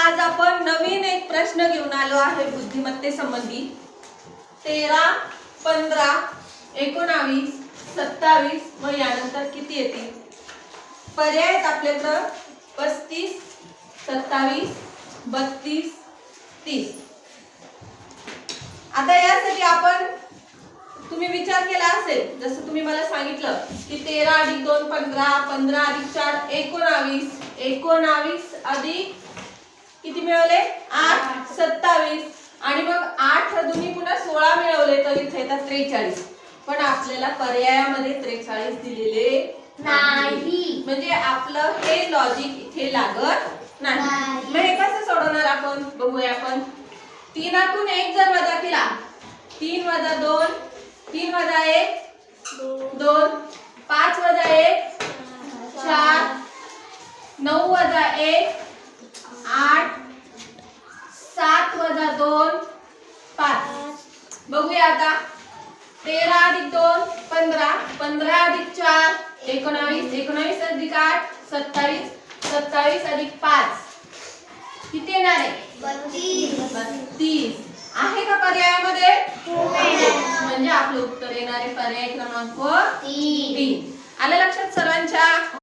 आज आपण नवीन एक प्रश्न घेऊन आलो आहे बुद्धिमत्ते संबंधी। 13, 15, 19, 27 व यानंतर किती येतील? पर्याय आहेत आपल्याकडे 35, 27, 32, 30। आता यासाठी आपण तुम्ही विचार केला असेल, जसं तुम्ही मला सांगितलं की 13 + 2 15, 15 + 4 19, 19 अधिक किती मिळवले 8 27 आणि मग 8 दुनी पुन्हा 16 मिळवले तर इथे येतात 43। पण आपल्याला पर्यायामध्ये 43 दिलेले नाही, म्हणजे आपलं हे लॉजिक इथे लागत नाही। मग हे कसं सोडवणार आपण बघूया। आपण 3तून 1 जर वजा केला 3 - 2 3 - 1 2 5 - 1 4 9 - 1 8 7 - 2 5। बघूया आता 13 + 2 15, 15 + 4 19, 19 + 8 27, 27 + 5 किती येणार आहे 32 आहे का पर्यायामध्ये? म्हणजे आपलं उत्तर येणार आहे पर्याय क्रमांक 3। आलं लक्षात सर्वांच्या?